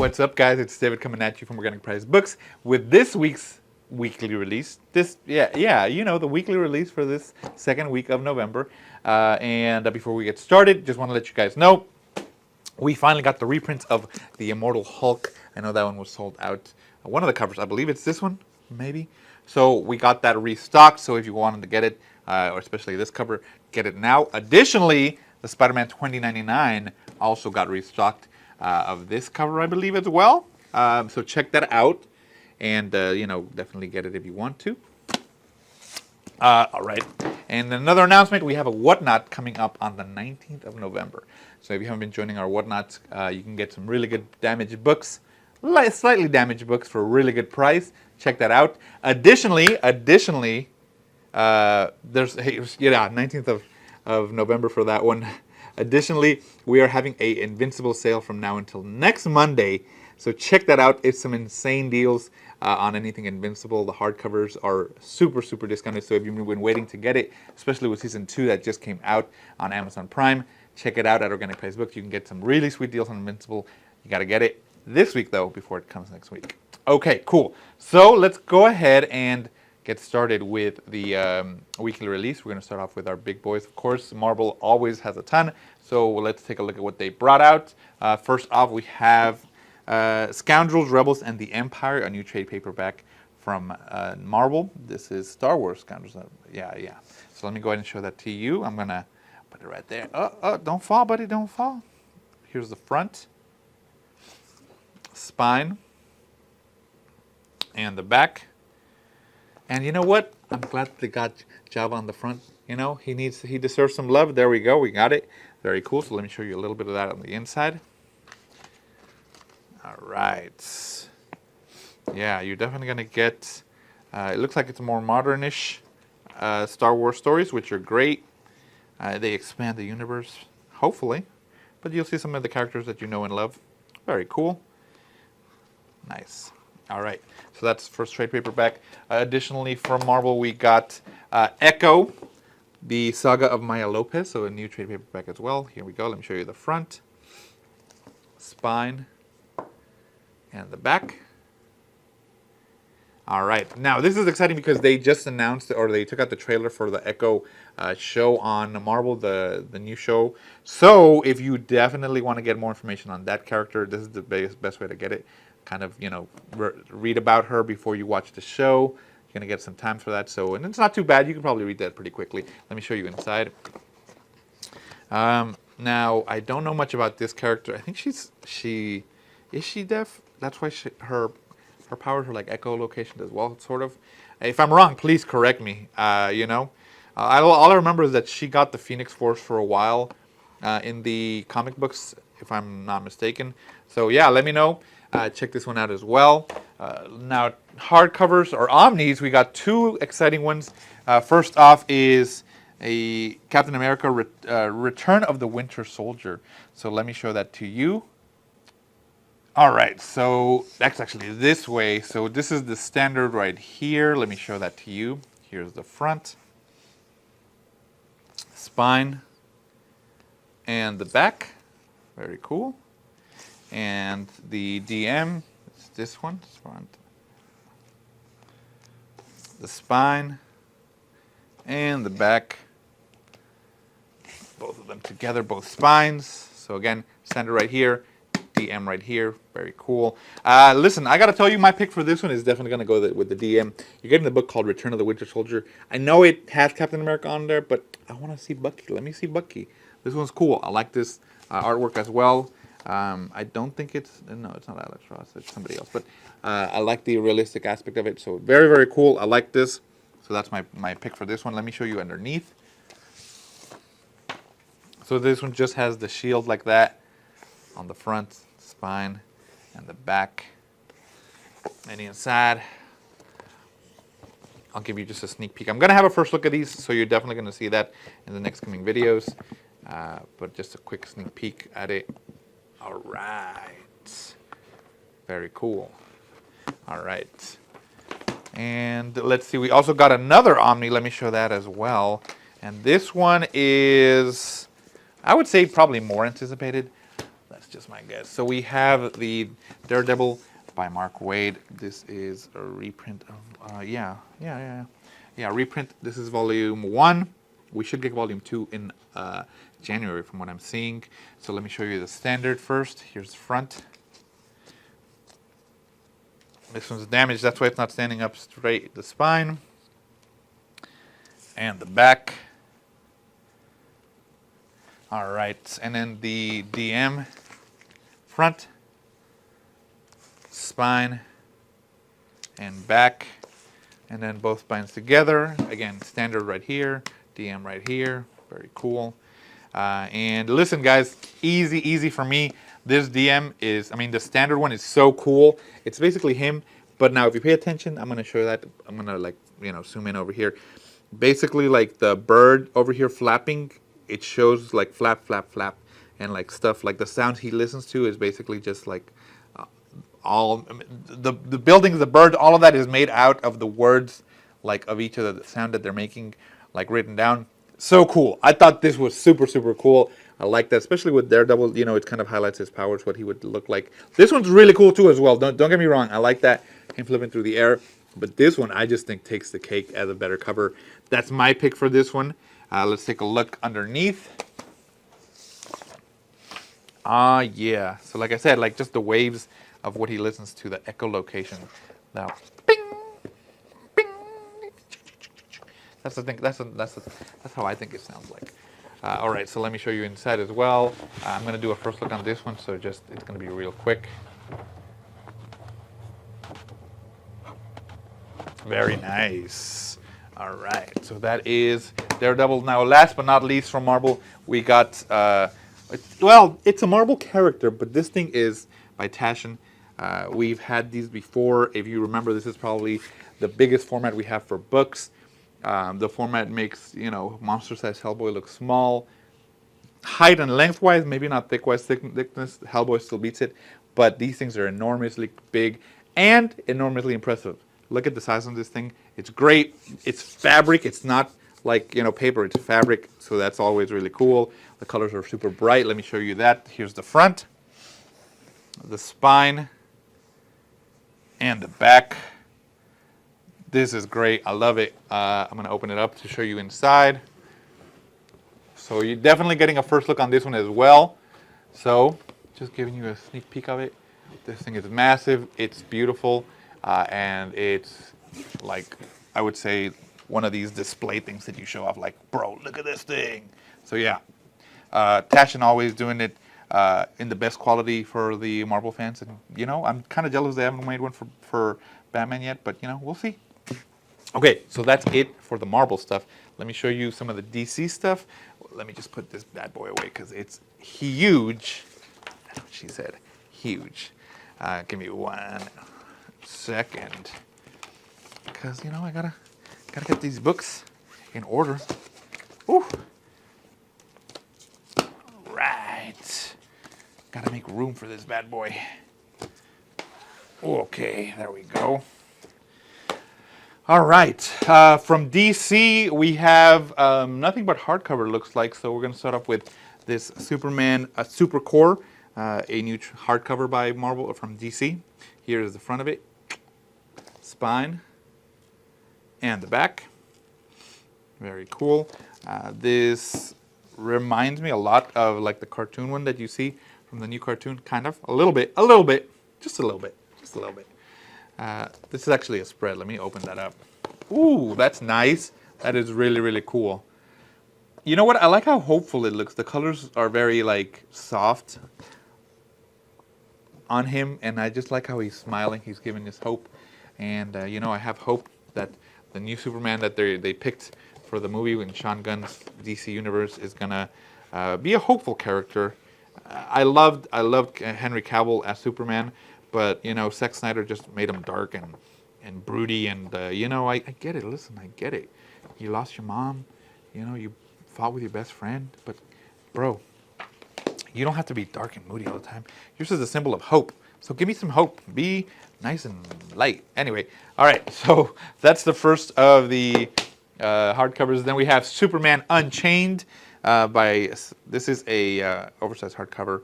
What's up, guys? It's David coming at you from Organic Priced Books with this week's weekly release. The weekly release for this second week of November. And before we get started, just want to let you guys know we finally got the reprints of the Immortal Hulk. I know that one was sold out. One of the covers, I believe it's this one, maybe. So we got that restocked. So if you wanted to get it, or especially this cover, get it now. Additionally, the Spider-Man 2099 also got restocked of this cover, I believe, as well. So check that out, and definitely get it if you want to. All right. And another announcement: we have a Whatnot coming up on the 19th of November. So if you haven't been joining our Whatnots, you can get some really good damaged books, slightly damaged books for a really good price. Check that out. Additionally, there's 19th of November for that one. Additionally, we are having a Invincible sale from now until next Monday. So check that out. It's some insane deals on anything Invincible. The hardcovers are super, super discounted. So if you've been waiting to get it, especially with Season 2 that just came out on Amazon Prime, check it out at Organic Priced Books. You can get some really sweet deals on Invincible. You got to get it this week, though, before it comes next week. Okay, cool. So let's go ahead and get started with the weekly release. We're going to start off with our big boys. Of course, Marvel always has a ton. So let's take a look at what they brought out. First off, we have Scoundrels, Rebels, and the Empire, a new trade paperback from Marvel. This is Star Wars Scoundrels. Yeah. So let me go ahead and show that to you. I'm going to put it right there. Oh, don't fall, buddy. Don't fall. Here's the front, spine, and the back. And you know what? I'm glad they got Jabba on the front. You know, he deserves some love. There we go. We got it. Very cool. So let me show you a little bit of that on the inside. All right. Yeah, you're definitely going to get, it looks like it's more modernish Star Wars stories, which are great. They expand the universe, hopefully. But you'll see some of the characters that you know and love. Very cool. Nice. All right. So that's first trade paperback. Additionally, from Marvel, we got Echo, the Saga of Mya Lopez. So a new trade paperback as well. Here we go. Let me show you the front, spine, and the back. All right. Now, this is exciting because they just announced, or they took out the trailer for the Echo show on Marvel, the new show. So if you definitely want to get more information on that character, this is the best way to get it. Kind of, read about her before you watch the show. You're going to get some time for that. So, and it's not too bad. You can probably read that pretty quickly. Let me show you inside. Now, I don't know much about this character. I think is she deaf? That's why her powers are like echolocation as well, sort of. If I'm wrong, please correct me. All I remember is that she got the Phoenix Force for a while in the comic books, if I'm not mistaken. So, yeah, let me know. Check this one out as well. Now, hardcovers or omnis, we got two exciting ones. First off is a Captain America Return of the Winter Soldier. So let me show that to you. All right, so that's actually this way. So this is the standard right here. Let me show that to you. Here's the front, spine, and the back. Very cool. And the DM is this one, front, the spine, and the back. Both of them together, both spines. So again, standard right here, DM right here. Very cool. Listen, I got to tell you, my pick for this one is definitely going to go with the DM. You're getting the book called Return of the Winter Soldier. I know it has Captain America on there, but I want to see Bucky. Let me see Bucky. This one's cool. I like this artwork as well. I don't think it's not Alex Ross, it's somebody else, but I like the realistic aspect of it, so very, very cool. I like this, so that's my pick for this one. Let me show you underneath. So this one just has the shield like that on the front, spine, and the back, and inside. I'll give you just a sneak peek. I'm going to have a first look at these, so you're definitely going to see that in the next coming videos, but just a quick sneak peek at it. All right. Very cool. All right. And let's see, we also got another Omni. Let me show that as well. And this one is, I would say, probably more anticipated. Let's That's just my guess. So we have the Daredevil by Mark Waid. This is a reprint of, reprint. This is volume 1. We should get volume 2 in January from what I'm seeing. So let me show you the standard first. Here's the front. This one's damaged, that's why it's not standing up straight. The spine. And the back. All right, and then the DM front, spine, and back, and then both spines together. Again, standard right here, DM right here. Very cool. And listen, guys, easy for me. This DM is, the standard one is so cool. It's basically him, but now if you pay attention, I'm going to show you that. I'm going to, zoom in over here. Basically, like the bird over here flapping, it shows like flap, flap, flap, and like stuff. Like the sound he listens to is basically just like all the buildings, the bird, all of that is made out of the words like of each of the sound that they're making, like written down. So cool. I thought this was super cool. I like that, especially with Daredevil. It kind of highlights his powers, what he would look like. This one's really cool too as well. Don't get me wrong. I like that, him flipping through the air. But this one, I just think takes the cake as a better cover. That's my pick for this one. Let's take a look underneath. Yeah. So like I said, like just the waves of what he listens to, the echolocation. Now, bing, bing. That's the thing. That's how I think it sounds like. All right. So let me show you inside as well. I'm gonna do a first look on this one. So it's gonna be real quick. Very nice. All right, so that is Daredevil. Now, last but not least from Marvel, we got, it's a Marvel character, but this thing is by Taschen. We've had these before. If you remember, this is probably the biggest format we have for books. The format makes, monster-sized Hellboy look small. Height and length-wise, maybe not thickness, Hellboy still beats it, but these things are enormously big and enormously impressive. Look at the size of this thing. It's great. It's fabric. It's not like, paper. It's fabric. So that's always really cool. The colors are super bright. Let me show you that. Here's the front, the spine, and the back. This is great. I love it. I'm going to open it up to show you inside. So you're definitely getting a first look on this one as well. So just giving you a sneak peek of it. This thing is massive. It's beautiful. And it's like, I would say, one of these display things that you show off, like, bro, look at this thing. So yeah, Taschen always doing it in the best quality for the Marvel fans. And, I'm kind of jealous they haven't made one for Batman yet, but, we'll see. Okay, so that's it for the Marvel stuff. Let me show you some of the DC stuff. Let me just put this bad boy away because it's huge. That's what she said, huge. Give me one second, because I gotta get these books in order. Ooh. Right, gotta make room for this bad boy. Okay, there we go. All right, from DC we have nothing but hardcover, looks like. So we're gonna start off with this Superman Super Core, a new hardcover by Marvel from DC. Here is the front of it. Spine and the back. Very cool. This reminds me a lot of like the cartoon one that you see from the new cartoon, kind of. A little bit, just a little bit. This is actually a spread. Let me open that up. Ooh, that's nice. That is really cool. You know what? I like how hopeful it looks. The colors are very like soft on him, and I just like how he's smiling. He's giving us hope. And, I have hope that the new Superman that they picked for the movie in Sean Gunn's DC Universe is going to be a hopeful character. I loved Henry Cavill as Superman, but, Zack Snyder just made him dark and broody. And, I get it. Listen, I get it. You lost your mom. You fought with your best friend. But, bro, you don't have to be dark and moody all the time. Yours is a symbol of hope. So give me some hope. Be nice and light. Anyway, all right. So that's the first of the hardcovers. Then we have Superman Unchained. This is a oversized hardcover.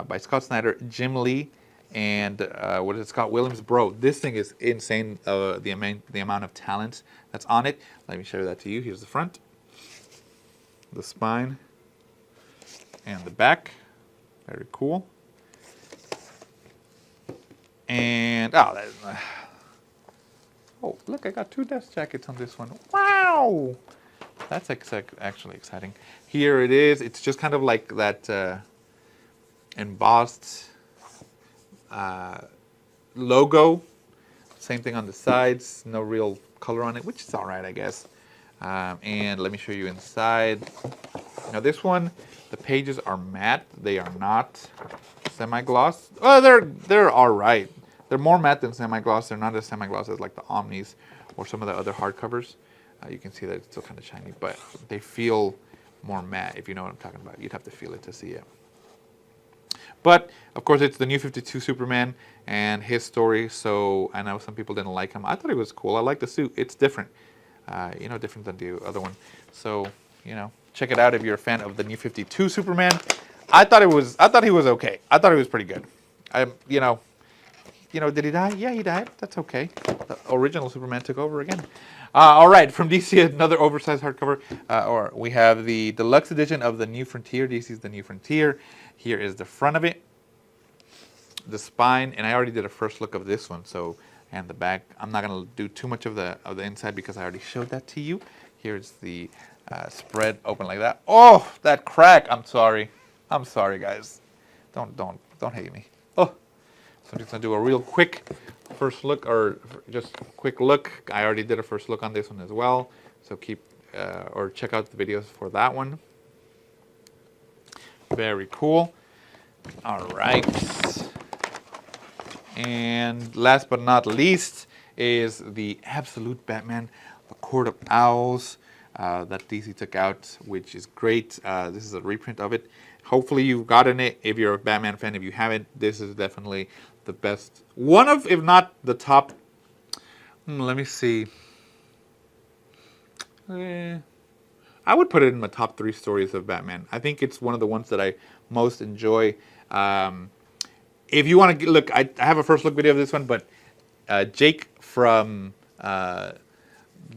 by Scott Snyder, Jim Lee, and what is it, Scott Williams. Bro, this thing is insane, the amount of talent that's on it. Let me show that to you. Here's the front, the spine, and the back. Very cool. And, oh, look, I got 2 dust jackets on this one. Wow! That's actually exciting. Here it is. It's just kind of like that embossed logo. Same thing on the sides. No real color on it, which is all right, I guess. And let me show you inside. Now this one, the pages are matte. They are not semi-gloss. Oh, they're all right. They're more matte than semi-gloss. They're not as semi-gloss as like the Omnis or some of the other hardcovers. You can see that it's still kind of shiny, but they feel more matte, if you know what I'm talking about. You'd have to feel it to see it. But, of course, it's the New 52 Superman and his story, so I know some people didn't like him. I thought he was cool. I like the suit. It's different. Different than the other one. So, check it out if you're a fan of the New 52 Superman. I thought he was okay. I thought he was pretty good. Did he die? Yeah, he died. That's okay. The original Superman took over again. All right, from DC, another oversized hardcover. Or we have the deluxe edition of the New Frontier. DC's The New Frontier. Here is the front of it, the spine, and I already did a first look of this one. And the back. I'm not gonna do too much of the inside because I already showed that to you. Here's the spread open like that. Oh, that crack! I'm sorry, guys. Don't hate me. Oh. So I'm just going to do a real quick first look, or just quick look. I already did a first look on this one as well. So check out the videos for that one. Very cool. All right. And last but not least is the Absolute Batman, The Court of Owls, that DC took out, which is great. This is a reprint of it. Hopefully you've gotten it if you're a Batman fan. If you haven't, this is definitely the best. One of, if not the top. Let me see. I would put it in my top 3 stories of Batman. I think it's one of the ones that I most enjoy. If you want to look, I have a first look video of this one, but Jake from The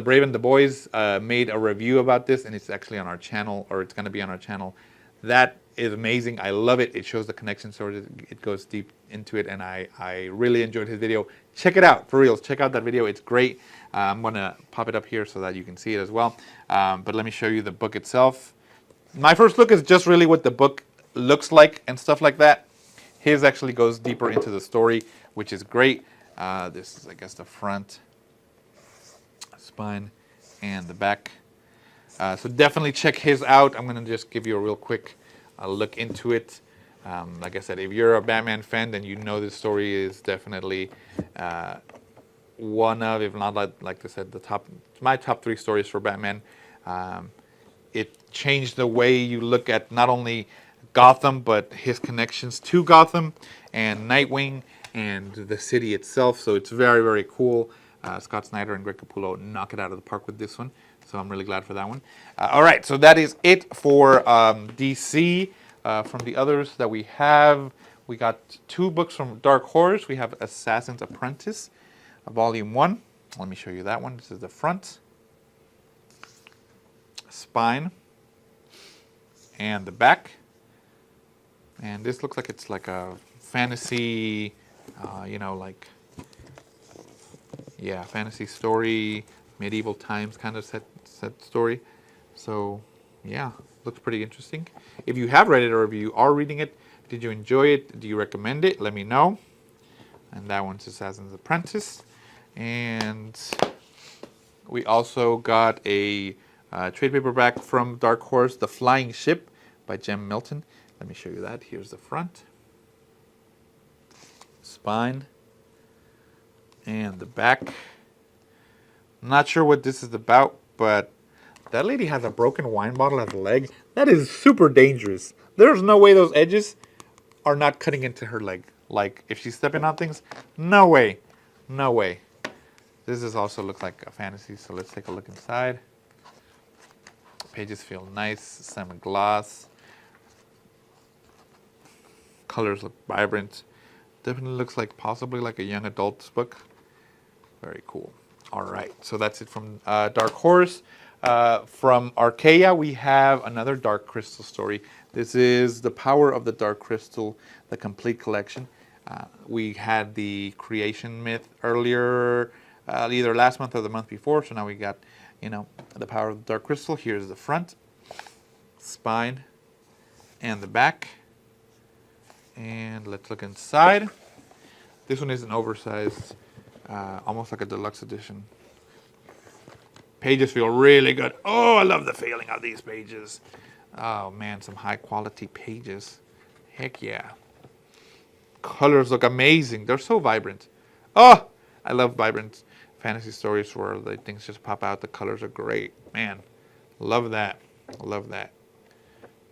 Brave and the Boys made a review about this, and it's actually on our channel, or it's going to be on our channel. That is amazing. I love it. It shows the connection story. It goes deep into it, and I really enjoyed his video. Check it out, for reals. Check out that video. It's great. I'm going to pop it up here so that you can see it as well. But let me show you the book itself. My first look is just really what the book looks like and stuff like that. His actually goes deeper into the story, which is great. This is, I guess, the front, spine, and the back. So definitely check his out. I'm going to just give you a real quick look into it. Like I said, if you're a Batman fan, then you know this story is definitely one of, if not like I said, my top 3 stories for Batman. It changed the way you look at not only Gotham, but his connections to Gotham and Nightwing and the city itself. So it's very, very cool. Scott Snyder and Greg Capullo knock it out of the park with this one. So I'm really glad for that one. All right, so that is it for DC. From the others that we have, we got 2 books from Dark Horse. We have Assassin's Apprentice, Volume 1. Let me show you that one. This is the front, spine, and the back. And this looks like it's like a fantasy, fantasy story, medieval times kind of set story. So, yeah, looks pretty interesting. If you have read it or if you are reading it, did you enjoy it? Do you recommend it? Let me know. And that one's Assassin's Apprentice. And we also got a trade paperback from Dark Horse, The Flying Ship by Jem Milton. Let me show you that. Here's the front, spine, and the back. I'm not sure what this is about, but that lady has a broken wine bottle as a leg. That is super dangerous. There's no way those edges are not cutting into her leg. Like, if she's stepping on things, no way. No way. This also looks like a fantasy, so let's take a look inside. Pages feel nice, semi-gloss. Colors look vibrant. Definitely looks like possibly like a young adult's book. Very cool. All right, so that's it from Dark Horse. From Archaea, we have another Dark Crystal story. This is The Power of the Dark Crystal, the complete collection. We had the creation myth earlier, either last month or the month before, so now we got, you know, The Power of the Dark Crystal. Here's the front, spine, and the back. And let's look inside. This one is an oversized, almost like a deluxe edition. Pages feel really good. Oh, I love the feeling of these pages. Oh man, some high quality pages. Heck yeah. Colors look amazing. They're so vibrant. Oh, I love vibrant fantasy stories where the things just pop out. The colors are great. Man, love that. Love that.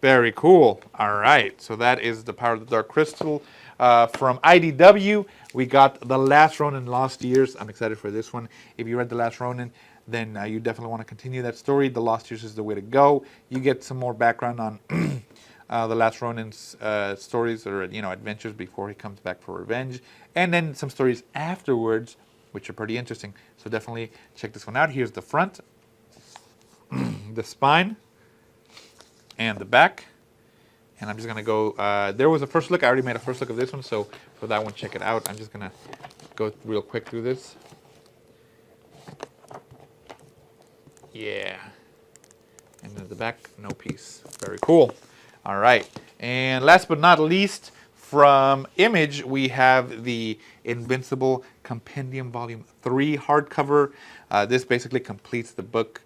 Very cool. All right, so that is The Power of the Dark Crystal. From IDW, we got The Last Ronin Lost Years. I'm excited for this one. If you read The Last Ronin, then you definitely want to continue that story. The Lost Years is the way to go. You get some more background on The Last Ronin's stories or adventures before he comes back for revenge. And then some stories afterwards, which are pretty interesting. So definitely check this one out. Here's the front, the spine, and the back. And I'm just going to go, there was a first look. I already made a first look of this one, so for that one, check it out. I'm just going to go real quick through this. Yeah. And then the back, no piece. Very cool. All right. And last but not least, from Image, we have the Invincible Compendium Volume 3 hardcover. This basically completes the book.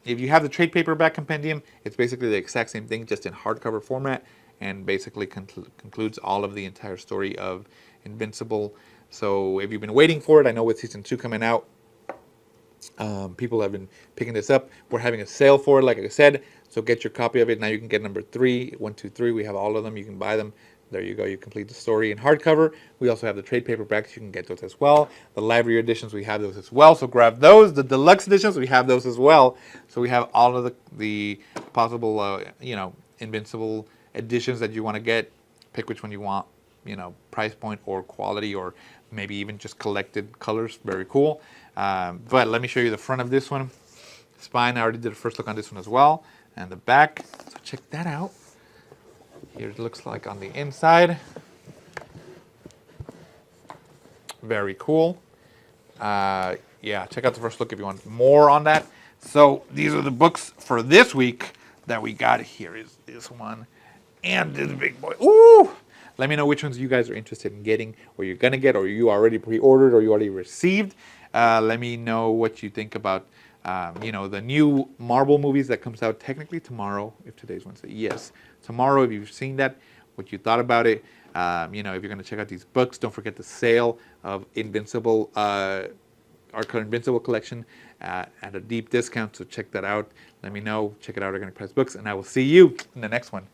If you have the trade paperback compendium, it's basically the exact same thing, just in hardcover format, and basically concludes all of the entire story of Invincible. So if you've been waiting for it, I know with season 2 coming out, people have been picking this up. We're having a sale for it, like I said, so get your copy of it. Now you can get number 3, 1, 2, 3. We have all of them. You can buy them. There you go. You complete the story in hardcover. We also have the trade paperbacks. You can get those as well. The library editions, we have those as well. So grab those. The deluxe editions, we have those as well. So we have all of the possible, Invincible editions that you want to get. Pick which one you want. Price point or quality, or maybe even just collected colors. Very cool. But let me show you the front of this one. Spine, I already did a first look on this one as well. And the back. So check that out. Here it looks like on the inside. Very cool. Yeah, check out the first look if you want more on that. So these are the books for this week that we got. Here is this one and this big boy. Ooh! Let me know which ones you guys are interested in getting, or you're going to get, or you already pre-ordered, or you already received. Let me know what you think about the new Marvel movies that comes out technically tomorrow, if today's Wednesday. Yes, tomorrow, if you've seen that, what you thought about it. If you're going to check out these books, don't forget the sale of Invincible, our Invincible collection at a deep discount, so check that out. Let me know. Check it out, Organic Price Books, and I will see you in the next one.